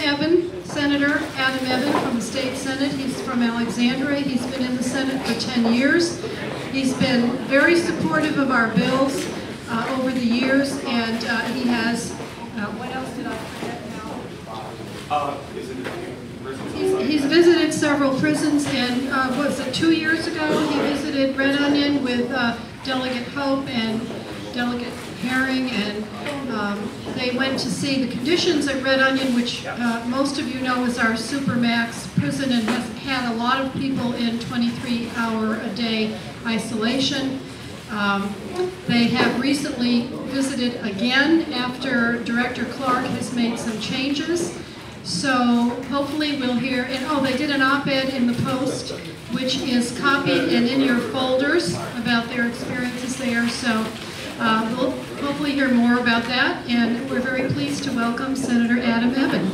Ebbin, Senator Adam Ebbin from the State Senate. He's from Alexandria. He's been in the Senate for 10 years. He's been very supportive of our bills over the years, and he has, what else did I forget now? He's visited several prisons, and was it 2 years ago? He visited Red Onion with Delegate Hope and Delegate Herring, and they went to see the conditions at Red Onion, which most of you know is our supermax prison and has had a lot of people in 23-hour-a-day isolation. They have recently visited again after Director Clark has made some changes. So hopefully we'll hear, and oh, they did an op-ed in the Post, which is copied and in your folders about their experiences there. So we'll hopefully hear more about that, and we're very pleased to welcome Senator Adam Ebbin.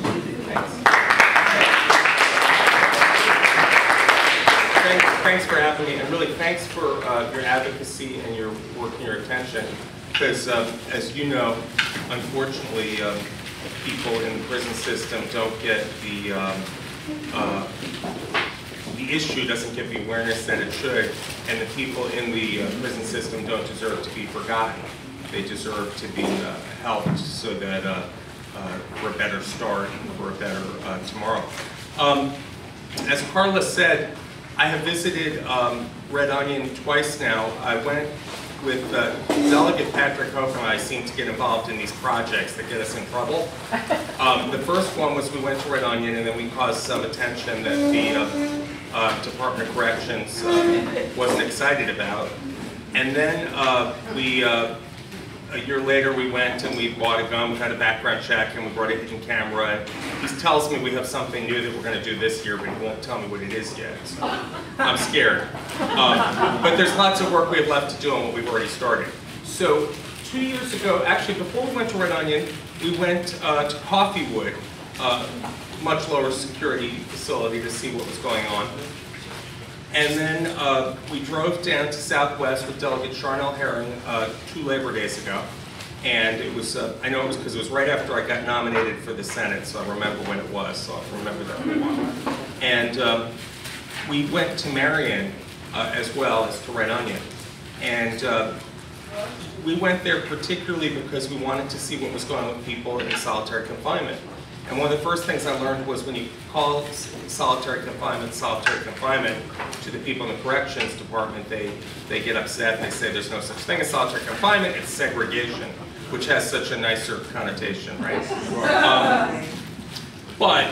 Thanks for having me, and really thanks for your advocacy and your work and your attention, because as you know, unfortunately, people in the prison system don't get the issue doesn't get the awareness that it should, and the people in the prison system don't deserve to be forgotten. They deserve to be helped so that for a better start and for a better tomorrow. As Carla said, I have visited Red Onion twice now. I went with Delegate Patrick Hope, and I seem to get involved in these projects that get us in trouble. The first one was we went to Red Onion, and then we caused some attention that the Department of Corrections wasn't excited about. And then a year later we went and we bought a gun, we had a background check, and we brought a hidden camera. He tells me we have something new that we're going to do this year, but he won't tell me what it is yet. So I'm scared. But there's lots of work we have left to do on what we've already started. So 2 years ago, actually before we went to Red Onion, we went to Coffeewood, much lower security facility, to see what was going on. And then we drove down to Southwest with Delegate Charnel Herring 2 Labor Days ago. And it was, I know it was because it was right after I got nominated for the Senate, so I remember when it was, so I remember that for a while. And we went to Marion as well as to Red Onion. And we went there particularly because we wanted to see what was going on with people in solitary confinement. And one of the first things I learned was when you call solitary confinement to the people in the corrections department, they get upset and they say there's no such thing as solitary confinement, it's segregation, which has such a nicer connotation, right? But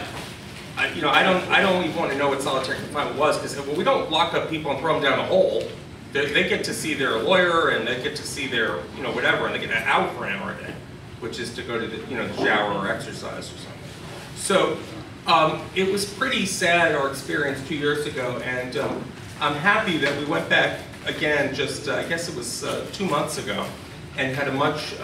you know, I don't even want to know what solitary confinement was, because well, we don't lock up people and throw them down a hole. They get to see their lawyer, and they get to see their, you know, whatever, and they get an hour for an hour a day, which is to go to the, you know, the shower or exercise or something. So it was pretty sad, our experience 2 years ago, and I'm happy that we went back again just, I guess it was 2 months ago, and had a much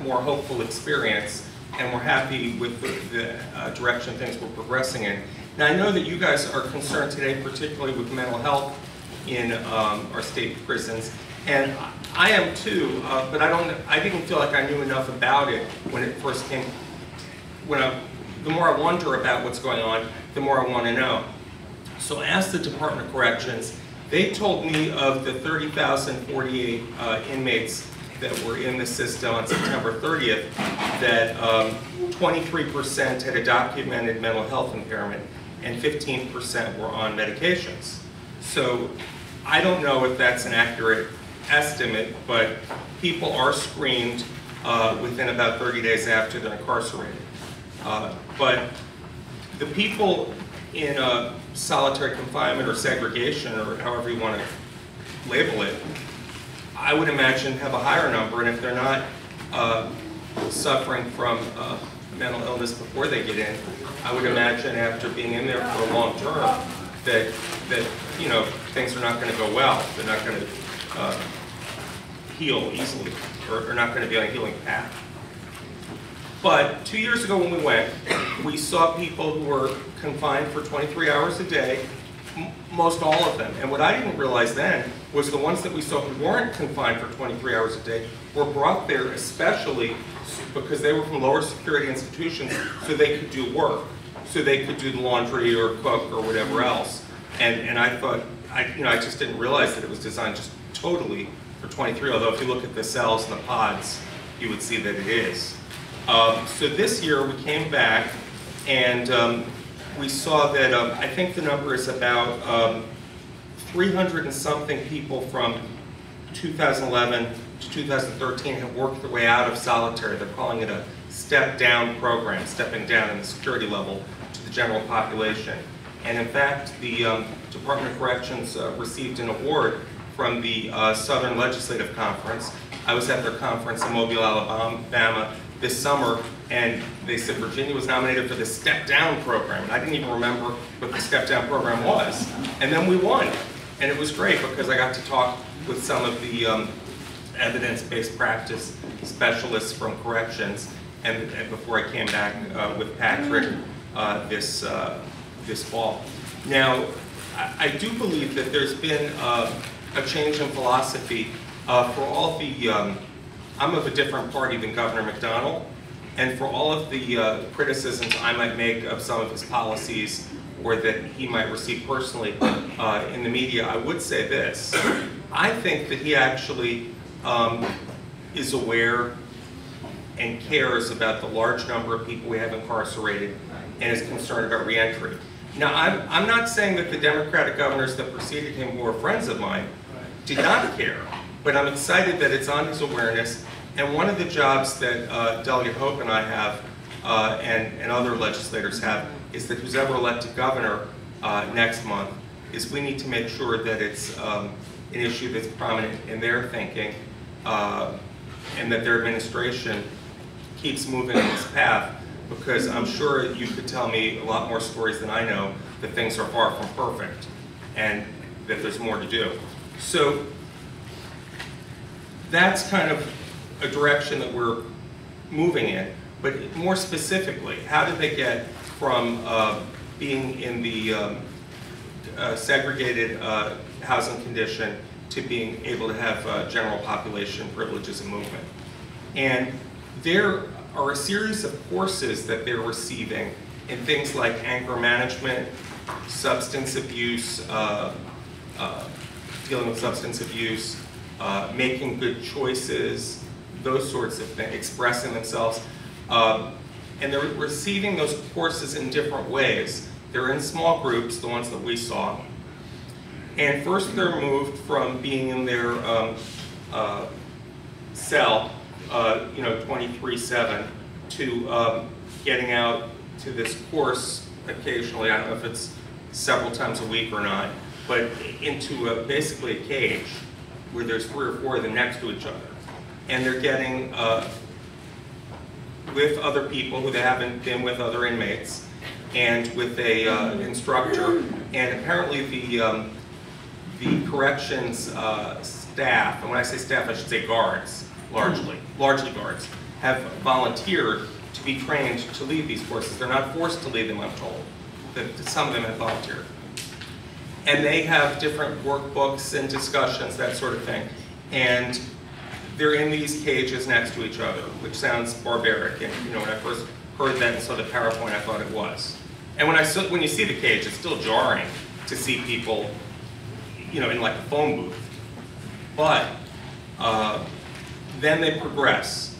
more hopeful experience, and we're happy with the direction things we're progressing in. Now I know that you guys are concerned today particularly with mental health in our state prisons, and I am too, but I didn't feel like I knew enough about it when it first came. The more I wonder about what's going on, the more I want to know. So I asked the Department of Corrections. They told me of the 30,048 inmates that were in the system on September 30th, that 23% had a documented mental health impairment and 15% were on medications. So I don't know if that's an accurate estimate, but people are screened within about 30 days after they're incarcerated. But the people in solitary confinement or segregation, or however you want to label it, I would imagine have a higher number, and if they're not suffering from mental illness before they get in, I would imagine after being in there for a long term that you know, things are not going to go well. They're not going to heal easily, or not going to be on a healing path. But 2 years ago when we went, we saw people who were confined for 23 hours a day, Most all of them. And what I didn't realize then was the ones that we saw who weren't confined for 23 hours a day were brought there especially because they were from lower security institutions so they could do work, so they could do the laundry or cook or whatever else. And I thought, I just didn't realize that it was designed just totally for 23, although if you look at the cells and the pods, you would see that it is. So this year we came back and we saw that I think the number is about 300 and something people from 2011 to 2013 have worked their way out of solitary. They're calling it a step-down program, stepping down in the security level to the general population. And in fact, the Department of Corrections received an award from the Southern Legislative Conference. I was at their conference in Mobile, Alabama this summer, and they said Virginia was nominated for the Step Down program. And I didn't even remember what the Step Down program was. And then we won. And it was great because I got to talk with some of the evidence-based practice specialists from corrections, and before I came back with Patrick this fall. Now, I do believe that there's been a change in philosophy for all the, I'm of a different party than Governor McDonnell, and for all of the criticisms I might make of some of his policies or that he might receive personally in the media, I would say this. I think that he actually is aware and cares about the large number of people we have incarcerated and is concerned about reentry. Now, I'm not saying that the Democratic governors that preceded him, who are friends of mine, did not care, but I'm excited that it's on his awareness. And one of the jobs that Delegate Hope and I have, and other legislators have, is that who's ever elected governor next month, is we need to make sure that it's an issue that's prominent in their thinking, and that their administration keeps moving on this path, because I'm sure you could tell me a lot more stories than I know that things are far from perfect and that there's more to do. So that's kind of a direction that we're moving in, but more specifically, how did they get from being in the segregated housing condition to being able to have general population privileges and movement? And there are a series of courses that they're receiving in things like anger management, substance abuse, dealing with substance abuse, making good choices, those sorts of things, expressing themselves. And they're receiving those courses in different ways. They're in small groups, the ones that we saw. And first they're moved from being in their cell, 23/7, to getting out to this course occasionally. I don't know if it's several times a week or not, but into basically a cage where there's 3 or 4 of them next to each other. And they're getting with other people who they haven't been with, other inmates, and with a instructor. And apparently the corrections staff, and when I say staff, I should say guards, largely guards, have volunteered to be trained to lead these courses. They're not forced to lead them, I'm told. Some of them have volunteered. And they have different workbooks and discussions, that sort of thing. And they're in these cages next to each other, which sounds barbaric. And when I first heard that and saw the PowerPoint, I thought it was. And when you see the cage, it's still jarring to see people, in like a phone booth. But then they progress.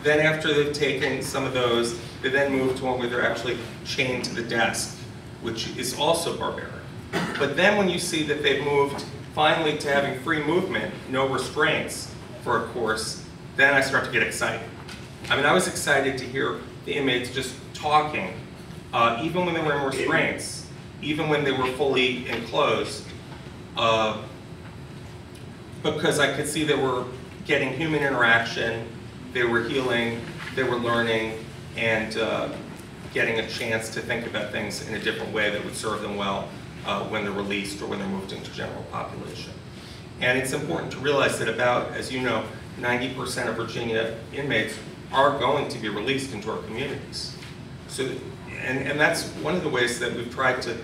Then after they've taken some of those, they then move to one where they're actually chained to the desk, which is also barbaric. But then when you see that they've moved finally to having free movement, no restraints for a course, then I start to get excited. I mean, I was excited to hear the inmates just talking, even when they were in restraints, even when they were fully enclosed, because I could see they were getting human interaction, they were healing, they were learning, and getting a chance to think about things in a different way that would serve them well when they're released or when they're moved into general population. And it's important to realize that about, as you know, 90% of Virginia inmates are going to be released into our communities. So, and that's one of the ways that we've tried to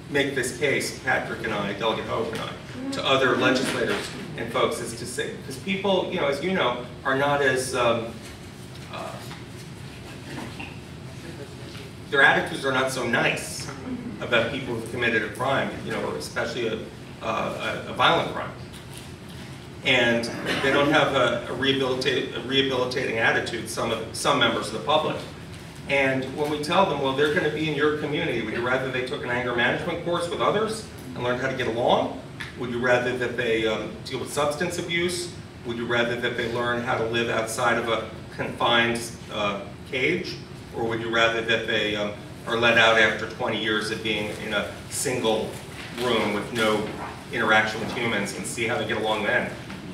make this case, Patrick and I, Delegate Hope and I, to other legislators and folks, is to say, because people, you know, as you know, are not as, their attitudes are not so nice about people who've committed a crime, you know, or especially a violent crime. And they don't have a rehabilitating attitude, some members of the public. And when we tell them, well, they're going to be in your community, would you rather they took an anger management course with others and learned how to get along? Would you rather that they deal with substance abuse? Would you rather that they learn how to live outside of a confined cage? Or would you rather that they are let out after 20 years of being in a single room with no interaction with humans and see how they get along then?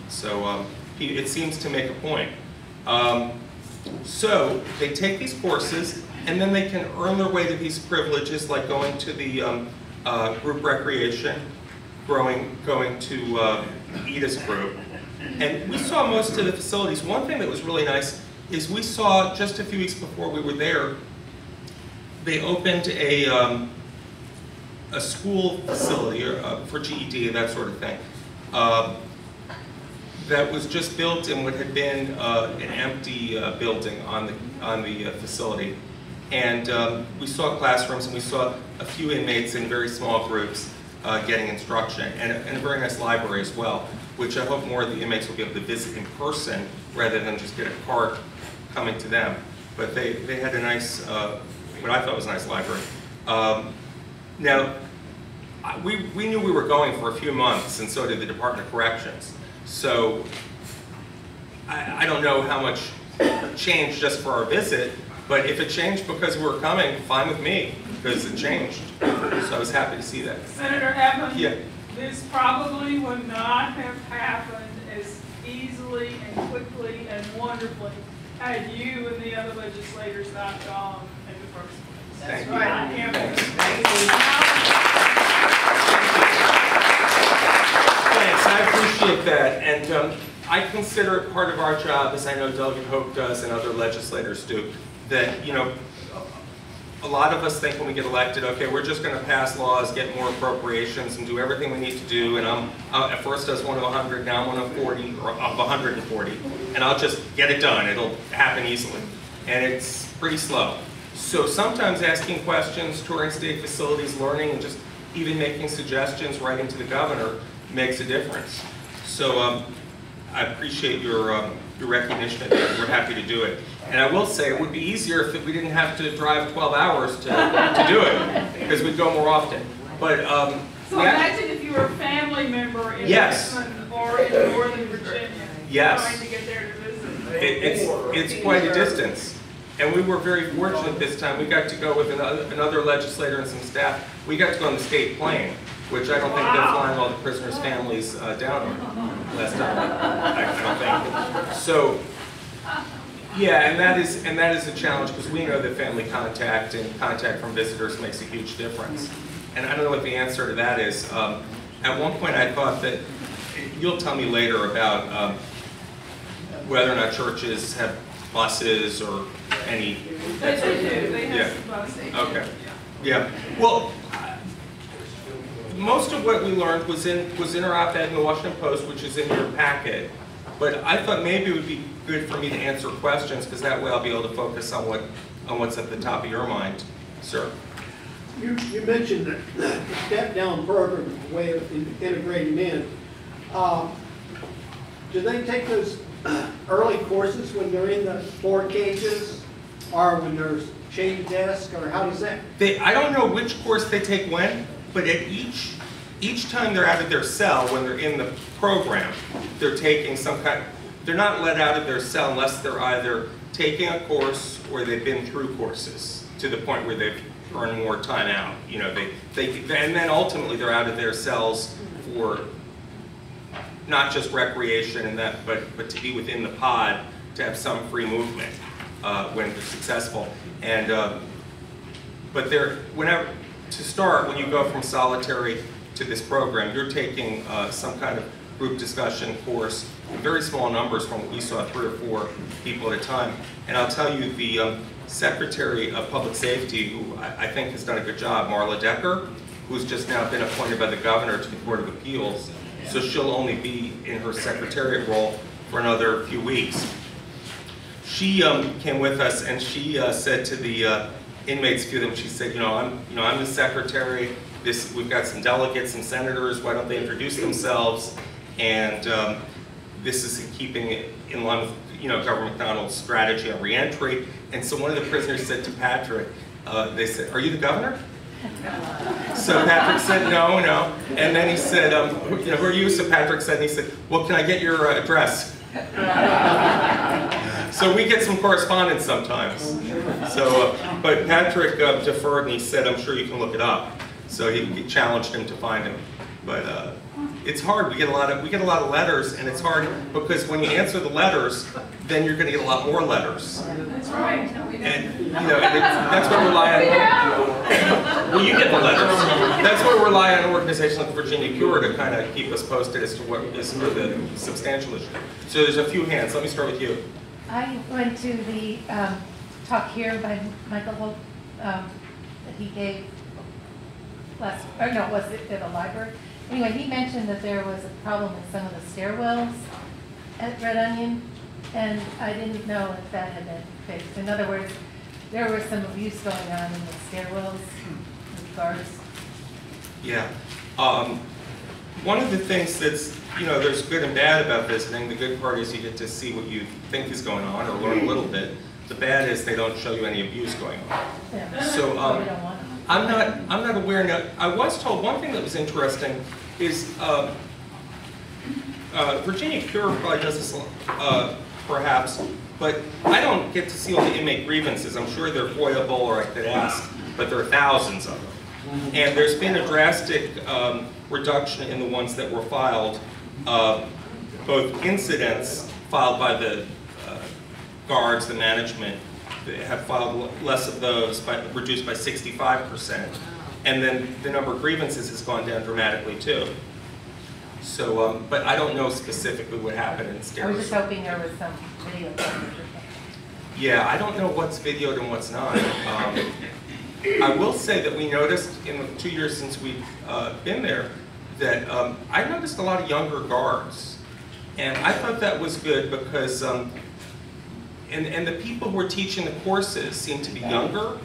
So it seems to make a point. So they take these courses, and then they can earn their way to these privileges, like going to the group recreation, going to Edith's group. And we saw most of the facilities. One thing that was really nice is we saw, just a few weeks before we were there, they opened a school facility for GED, that sort of thing, that was just built in what had been an empty building on the facility. And we saw classrooms, and we saw a few inmates in very small groups getting instruction, and a very nice library as well, which I hope more of the inmates will be able to visit in person rather than just get a cart coming to them. But they had a nice, what I thought was a nice library. Now, we knew we were going for a few months, and so did the Department of Corrections. So I don't know how much changed just for our visit, but if it changed because we were coming, fine with me, because it changed. So I was happy to see that. Senator Ebbin, yeah. This probably would not have happened as easily and quickly and wonderfully had you and the other legislators not gone in the first place. That's right. Thanks, I appreciate that. And I consider it part of our job, as I know Delegate Hope does and other legislators do, that, you know, a lot of us think when we get elected, okay, we're just going to pass laws, get more appropriations, and do everything we need to do. And at first I was 1 of 100, now I'm 1 of 40, or of 140, and I'll just get it done. It'll happen easily. And it's pretty slow. So sometimes asking questions, touring state facilities, learning, and just even making suggestions, writing to the governor, makes a difference. So I appreciate your recognition of that. We're happy to do it. And I will say it would be easier if we didn't have to drive 12 hours to do it, because we'd go more often. But so imagine if you were a family member in Richmond or in Northern Virginia, trying to get there to visit. It's quite a distance. And we were very fortunate this time. We got to go with another legislator and some staff. We got to go on the state plane, which I don't think they're flying all the prisoners' families down on last time. I don't think. So, yeah, and that is a challenge, because we know that family contact and contact from visitors makes a huge difference. And I don't know what the answer to that is. At one point I thought that, you'll tell me later about whether or not churches have buses or any. They do. They have some buses. Okay. Yeah. Well, most of what we learned was in our op-ed in the Washington Post, which is in your packet. But I thought maybe it would be good for me to answer questions, because that way I'll be able to focus on what's at the top of your mind, sir. You mentioned the step-down program, the way of integrating in. Do they take those early courses when they're in the 4 cages, or when there's chain desk, or how does that? I don't know which course they take when, but at each time they're out of their cell, when they're in the program, they're taking some kind. They're not let out of their cell unless they're either taking a course or they've been through courses to the point where they've earned more time out. You know, and then ultimately they're out of their cells for not just recreation and that, but to be within the pod, to have some free movement when they're successful. And but to start, when you go from solitary to this program, you're taking some kind of group discussion course in very small numbers, from what we saw, 3 or 4 people at a time. And I'll tell you, the Secretary of Public Safety, who I think has done a good job, Marla Decker, who's just now been appointed by the governor to the Board of Appeals. So she'll only be in her secretariat role for another few weeks. She came with us and she said to the inmates, she said, I'm the secretary. We've got some delegates and senators. Why don't they introduce themselves? And this is in keeping in line with Governor McDonald's strategy on reentry. And so one of the prisoners said to Patrick, they said, "Are you the governor?" So Patrick said, no. And then he said, who are you? So Patrick said, and he said, well, can I get your address? So we get some correspondence sometimes. So, but Patrick deferred and he said, I'm sure you can look it up. So he challenged him to find him. But it's hard. We get a lot of letters, and it's hard because when you answer the letters, then you're going to get a lot more letters. That's right. And that's why we rely on. Well, you get the letters. That's why we rely on an organization like Virginia Cure to kind of keep us posted as to what is the substantial issue. So there's a few hands. Let me start with you. I went to the talk here by Michael Hope that he gave was it at the library? Anyway, he mentioned that there was a problem with some of the stairwells at Red Onion, and I didn't know if that had been fixed. In other words, there was some abuse going on in the stairwells with guards. Yeah. One of the things that's, there's good and bad about visiting. The good part is you get to see what you think is going on or learn a little bit. The bad is they don't show you any abuse going on. Yeah. So We don't want them. I'm not aware now. I was told one thing that was interesting is Virginia Cure probably does this perhaps, but I don't get to see all the inmate grievances. I'm sure they're foilable or I could ask, but there are thousands of them. And there's been a drastic reduction in the ones that were filed, both incidents filed by the guards, the management, they have filed less of those, reduced by 65%. And then the number of grievances has gone down dramatically too. So, but I don't know specifically what happened in Stairs. I was just hoping there was some video coverage. Yeah, I don't know what's videoed and what's not. I will say that we noticed in the 2 years since we've been there that I noticed a lot of younger guards. And I thought that was good because and the people who are teaching the courses seem to be younger.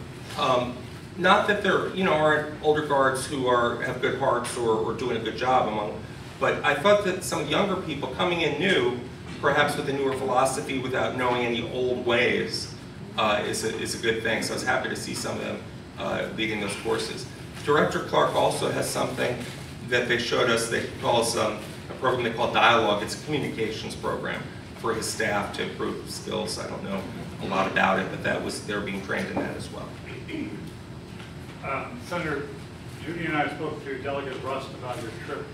Not that there aren't older guards who have good hearts or doing a good job among, but I thought that some younger people coming in new, perhaps with a newer philosophy without knowing any old ways, is a good thing. So I was happy to see some of them leading those courses. Director Clark also has something that they showed us that he calls a program they call Dialogue. It's a communications program for his staff to improve skills. I don't know a lot about it, but they're being trained in that as well. Senator, Judy and I spoke to Delegate Rust about your trip,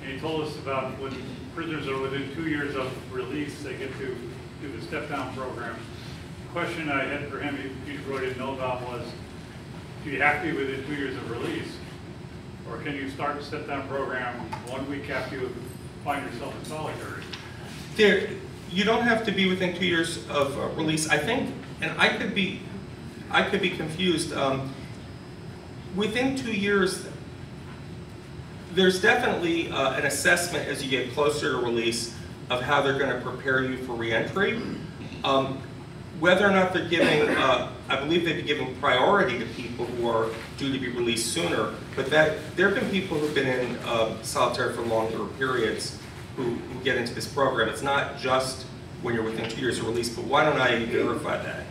and he told us about when prisoners are within 2 years of release, they get to do the step-down program. The question I had for him, he really didn't know about was, do you have to be within 2 years of release? Or can you start the step-down program 1 week after you find yourself in solitary? You don't have to be within 2 years of release. I think, and I could be confused. Within 2 years, there's definitely an assessment as you get closer to release of how they're going to prepare you for reentry. Whether or not they're giving, I believe they'd be giving priority to people who are due to be released sooner, but there have been people who've been in solitary for longer periods who get into this program. It's not just when you're within 2 years of release, but why don't I verify that?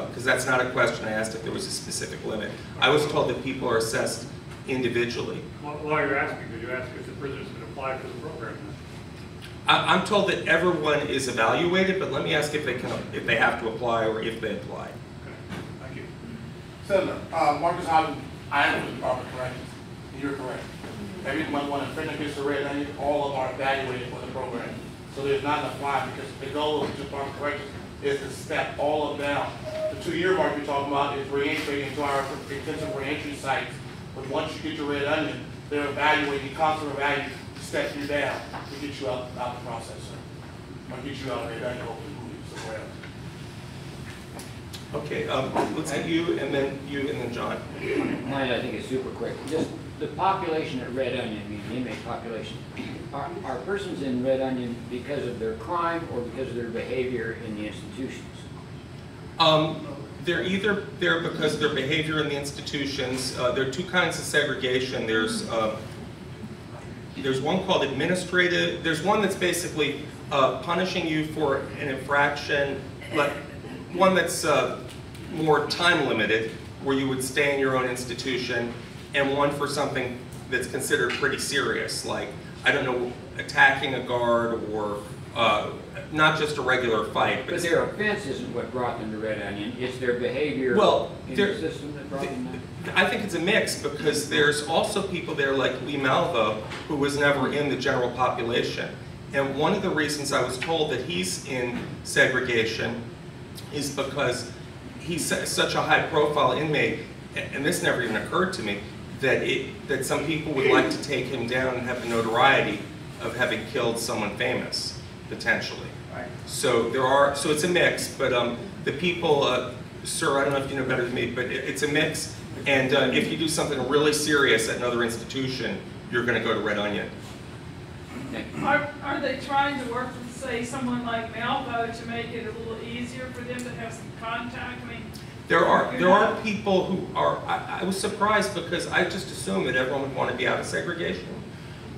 Because that's not a question. I asked if there was a specific limit. I was told that people are assessed individually. While you're asking, could you ask if the prisoners could apply for the program? I'm told that everyone is evaluated, but let me ask if they have to apply or if they apply. Okay, thank you. Senator, Marcus Holland, I am with the Department of Corrections. You're correct. Everyone, when a prisoner gets to Red Onion, all of them are evaluated for the program. So there's not enough line because the goal of the Department of Corrections is to step all of them down. The 2 year mark you're talking about is reentry into our intensive reentry sites. But once you get to Red Onion, they're evaluating, constantly evaluating to step you down to get you out the process, sir. Or get you out of Red Onion, hopefully move you somewhere Okay, let's get you, and then John. Mine, I think, is super quick. Just the population at Red Onion, I mean, the inmate population, are persons in Red Onion because of their crime or because of their behavior in the institutions? They're either there because of their behavior in the institutions. There are two kinds of segregation. There's one called administrative. There's one that's basically punishing you for an infraction, but one that's more time limited, where you would stay in your own institution, and one for something that's considered pretty serious, like, I don't know, attacking a guard or not just a regular fight. But their offense isn't what brought them to Red Onion, it's their behavior in the system that brought them there? I think it's a mix, because there's also people there like Lee Malvo, who was never in the general population. And one of the reasons I was told that he's in segregation is because he's such a high-profile inmate, and this never even occurred to me, that some people would like to take him down and have the notoriety of having killed someone famous, potentially. Right. So so it's a mix, but the people, sir, I don't know if you know better than me, but it's a mix, and if you do something really serious at another institution, you're going to go to Red Onion. Are they trying to work with, say, someone like Malvo to make it a little easier for them to have some contact? I mean, There are people who are, I was surprised because I just assumed that everyone would want to be out of segregation.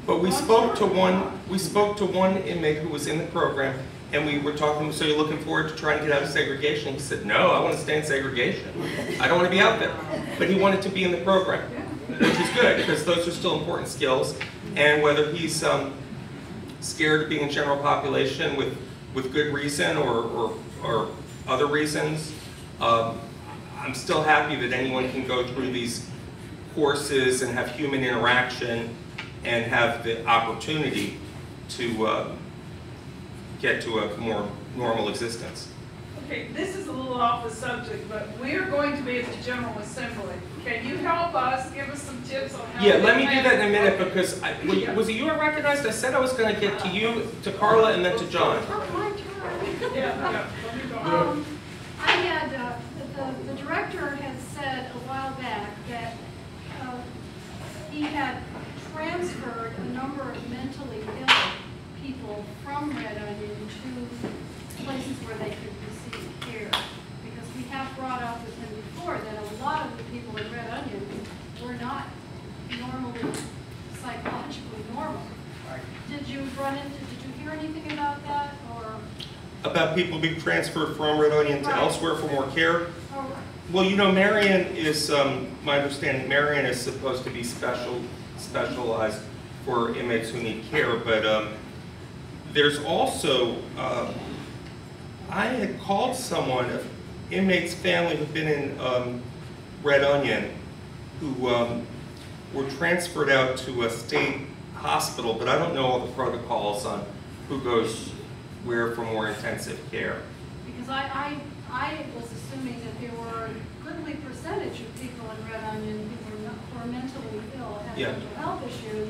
But we spoke to one inmate who was in the program, and we were talking, so you're looking forward to trying to get out of segregation? He said, no, I want to stay in segregation. I don't want to be out there. But he wanted to be in the program, which is good, because those are still important skills. And whether he's scared of being in general population with good reason or other reasons, I'm still happy that anyone can go through these courses and have human interaction and have the opportunity to get to a more normal existence. okay, this is a little off the subject, but we're going to be at the General Assembly. Can you help us, give us some tips on how Yeah, to let me do have- that in a minute, because was it you I recognized? I said I was going to get to you, to Carla, and then to John. Oh, my turn. Yeah, let me go. I had, the director had said a while back that he had transferred a number of mentally ill people from Red Onion to places where they could receive care. Because we have brought up with him before that a lot of the people in Red Onion were not normally, psychologically normal. Did you hear anything about that, or? About people being transferred from Red Onion to Right. elsewhere for more care? or Well, you know, Marion is, my understanding, Marion is supposed to be specialized for inmates who need care, but there's also, I had called someone, an inmate's family who'd been in Red Onion, who were transferred out to a state hospital, but I don't know all the protocols on who goes where for more intensive care. Because I was assuming that there were a goodly percentage of people in Red Onion who were mentally ill, had Yeah. mental health issues,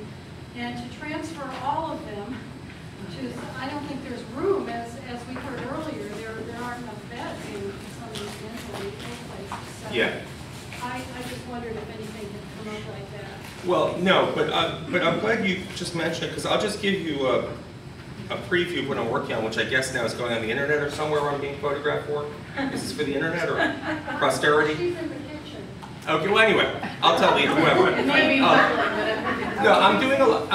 and to transfer all of them to, I don't think there's room, as we heard earlier, there aren't enough beds in some of these mentally ill places. So Yeah. I just wondered if anything had come up like that. Well, no, but I'm glad you just mentioned it, because I'll just give you a preview of what I'm working on, which I guess now is going on the internet or somewhere where I'm being photographed for. Is this for the internet or posterity? She's in the kitchen. Okay, well anyway, I'll tell you whoever. No, I'm doing a lot,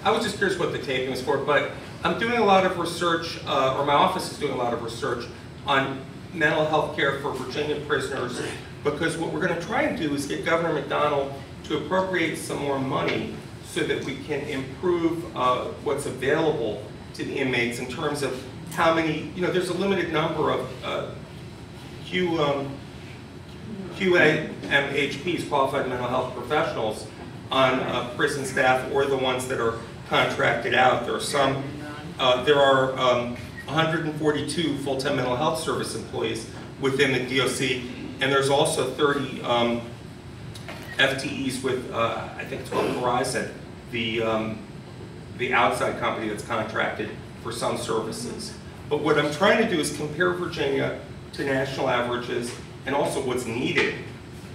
I was just curious what the taping was for, but I'm doing a lot of research, or my office is doing a lot of research on mental health care for Virginia prisoners, because what we're going to try and do is get Governor McDonnell to appropriate some more money so that we can improve what's available to the inmates in terms of how many, you know, there's a limited number of QAMHPs, qualified mental health professionals, on prison staff, or the ones that are contracted out. There are 142 full-time mental health service employees within the DOC, and there's also 30 FTEs with, I think it's called Horizon, the outside company that's contracted for some services. But what I'm trying to do is compare Virginia to national averages and also what's needed,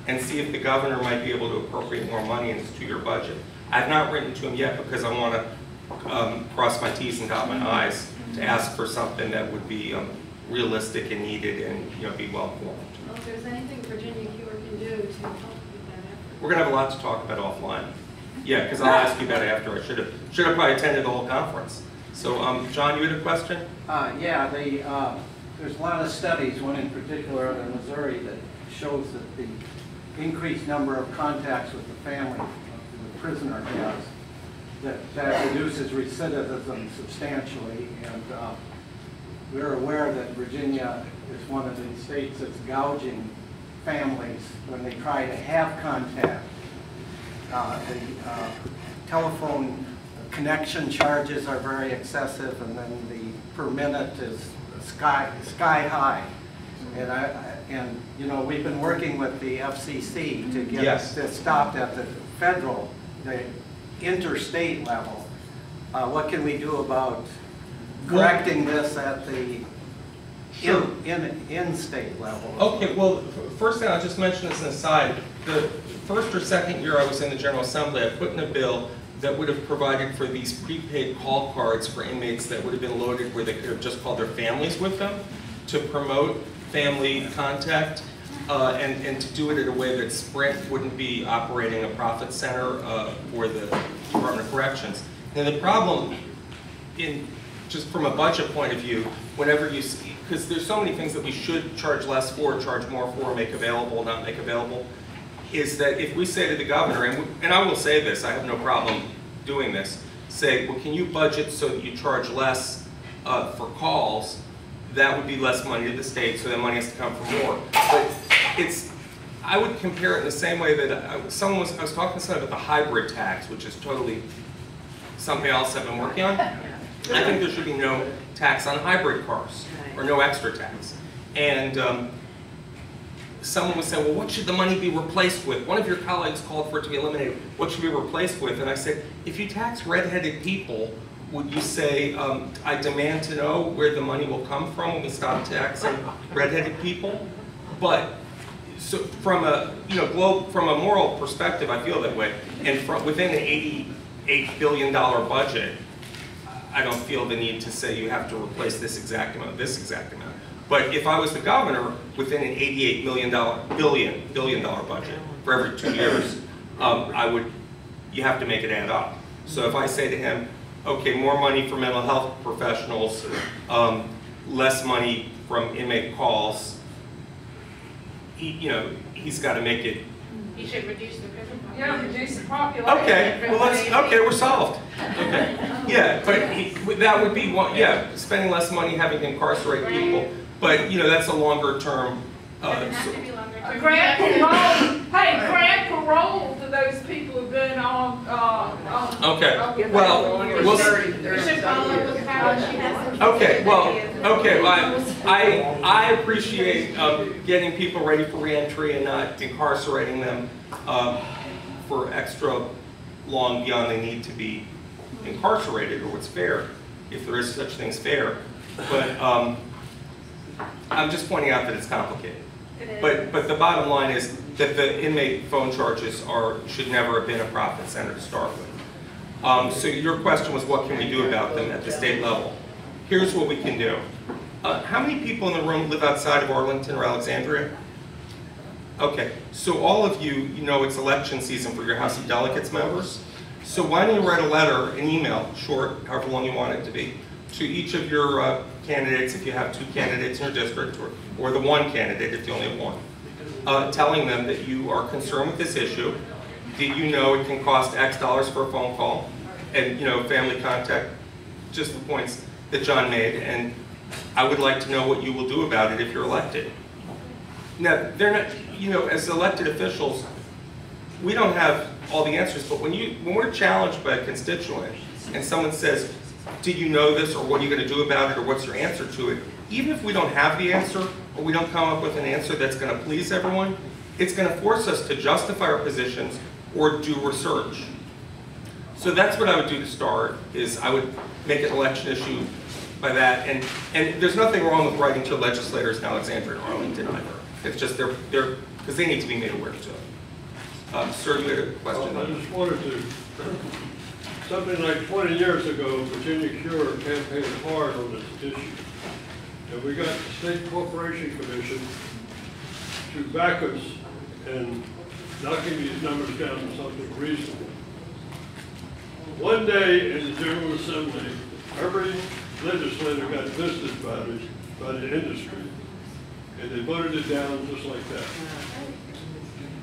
and see if the governor might be able to appropriate more money in his 2-year budget. I've not written to him yet because I want to cross my T's and dot my I's to ask for something that would be realistic and needed and be well informed. Well, if there's anything Virginia Cure can do to help with that effort. We're going to have a lot to talk about offline. Yeah, because I'll ask you about it after. I should have probably attended the whole conference. So, John, you had a question? Yeah, there's a lot of studies, one in particular out of Missouri, that shows that the increased number of contacts with the family the prisoner has, that reduces recidivism substantially. And we're aware that Virginia is one of the states that's gouging families when they try to have contact. The telephone connection charges are very excessive, and then the per minute is sky high. And we've been working with the FCC to get this stopped at the federal, the interstate level. What can we do about correcting this at the in-state level? Okay, well, first thing I'll just mention as an aside, the first or second year I was in the General Assembly, I put in a bill that would have provided for these prepaid call cards for inmates that would have been loaded where they could have just called their families with them to promote family contact and to do it in a way that Sprint wouldn't be operating a profit center for the Department of Corrections. Now the problem, just from a budget point of view, whenever you see, because there's so many things that we should charge less for, charge more for, make available, not make available, is that if we say to the governor, and I will say this, I have no problem doing this, say, well, can you budget so that you charge less for calls? That would be less money to the state, so that money has to come from more. But I would compare it in the same way that I was talking to someone about the hybrid tax, which is totally something else I've been working on. I think there should be no tax on hybrid cars, or no extra tax. And someone was saying, well, what should the money be replaced with? One of your colleagues called for it to be eliminated. What should be replaced with? And I said, if you tax red-headed people, would you say, I demand to know where the money will come from when we stop taxing red-headed people? But so from a from a moral perspective, I feel that way. And within an $88 billion budget, I don't feel the need to say you have to replace this exact amount, this exact amount. But if I was the governor, within an $88 billion budget for every 2 years, you have to make it add up. So if I say to him, okay, more money for mental health professionals, less money from inmate calls, he's got to make it. He should reduce the prison population. Yeah, reduce the population. Okay, well we're solved. Okay, yeah, but that would be one. Yeah, spending less money having to incarcerate people, but that's a longer term. Doesn't have to be longer term. Grant parole. Hey, grant parole to those people who've been on. Okay. Well, we'll see. We should follow up with how she has. Okay. Well, I appreciate getting people ready for reentry and not incarcerating them for extra long beyond they need to be incarcerated, or what's fair, if there is such thing as fair. But I'm just pointing out that it's complicated. But the bottom line is that the inmate phone charges should never have been a profit center to start with. So your question was, what can we do about them at the state level? Here's what we can do. How many people in the room live outside of Arlington or Alexandria? Okay, so all of you, it's election season for your House of Delegates members. So why don't you write a letter, an email, short, however long you want it to be, to each of your candidates, if you have 2 candidates in your district, or the 1 candidate if you only have 1, telling them that you are concerned with this issue, that it can cost X dollars for a phone call, and family contact, just the points that John made, and I would like to know what you will do about it if you're elected. Now, they're not, as elected officials, we don't have all the answers, but when we're challenged by a constituent and someone says, did you know this, or what are you going to do about it, or what's your answer to it, even if we don't have the answer, or we don't come up with an answer that's going to please everyone, it's going to force us to justify our positions or do research. So that's what I would do to start, is I would make an election issue by that. And there's nothing wrong with writing to legislators in Alexandria and Arlington either. It's just they're because they need to be made aware too. Sir, you had a question? I just wanted to, something like 20 years ago, Virginia Cure campaigned hard on this issue. And we got the State Corporation Commission to back us in knocking these numbers down to something reasonable. One day in the General Assembly, every legislator got visited by the industry, and they voted it down just like that.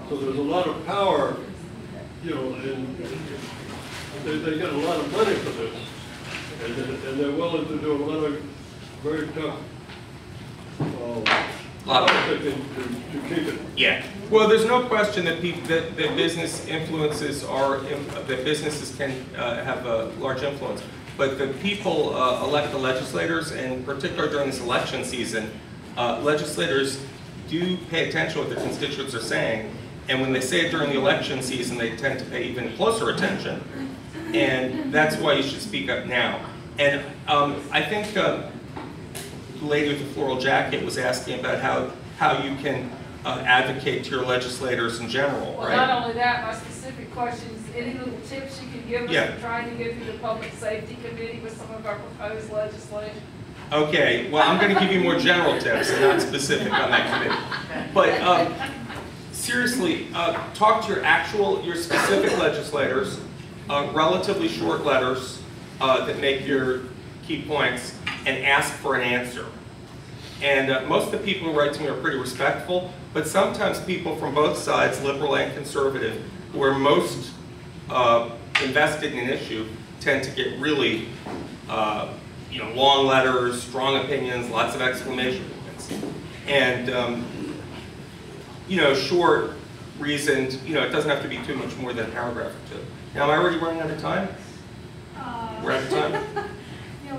So there's a lot of power, you know, and they get a lot of money for this, and they're willing to do a lot of very tough to keep it. Yeah. Well, there's no question that people that business influences are that businesses can have a large influence. But the people elect the legislators, and in particular during this election season, legislators do pay attention to what their constituents are saying. And when they say it during the election season, they tend to pay even closer attention. And that's why you should speak up now. And I think the lady with the floral jacket was asking about how you can advocate to your legislators in general, Well, right? not only that, my specific question is, any little tips you can give us Yeah. in trying to get through the Public Safety Committee with some of our proposed legislation? Okay, well, I'm going to give you more general tips and not specific on that committee. But seriously, talk to your specific legislators, relatively short letters that make your key points, and ask for an answer. And most of the people who write to me are pretty respectful, but sometimes people from both sides, liberal and conservative, who are most invested in an issue, tend to get really long letters, strong opinions, lots of exclamation points. And short, reasoned, it doesn't have to be too much more than a paragraph or two. Now, am I already running out of time? We're out of time?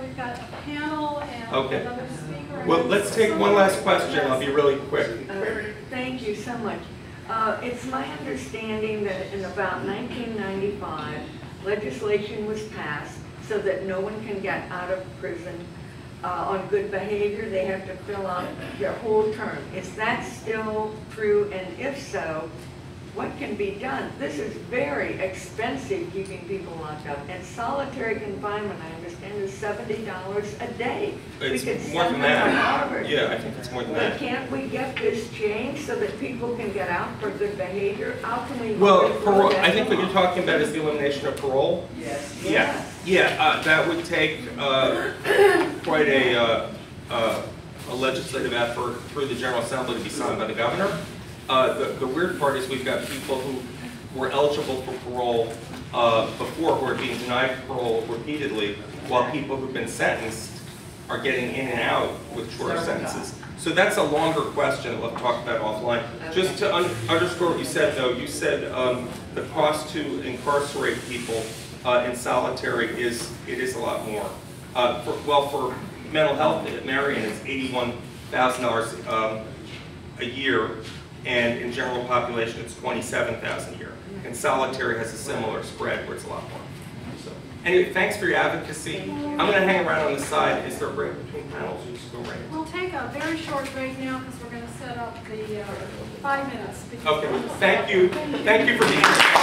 We've got a panel and Okay. another speaker. Well, let's take one last question. I'll be really quick. Thank you so much. It's my understanding that in about 1995, legislation was passed so that no one can get out of prison on good behavior. They have to fill out their whole term. Is that still true? And if so, what can be done? This is very expensive, keeping people locked up. And solitary confinement, I understand, is $70 a day. It's we could more send than them to that. Harvard. Yeah, I think it's more than that. Can't we get this changed so that people can get out for good behavior? How can we? Well, parole, I think what you're talking about is the elimination of parole. Yes. Yeah, that would take quite a legislative effort through the General Assembly to be signed by the governor. The weird part is we've got people who were eligible for parole before who are being denied parole repeatedly, while people who've been sentenced are getting in and out with shorter sentences. So that's a longer question that we'll talk about offline. Just to underscore what you said, though, you said the cost to incarcerate people in solitary is a lot more. For mental health at Marion, it's $81,000 a year, and in general population, it's $27,000 a year. And solitary has a similar spread where it's a lot more. So, anyway, thanks for your advocacy. I'm going to hang around on the side. Is there a break between panels? Or just go right? We'll take a very short break now because we're going to set up the 5 minutes. Okay. Thank you. Thank you for being here.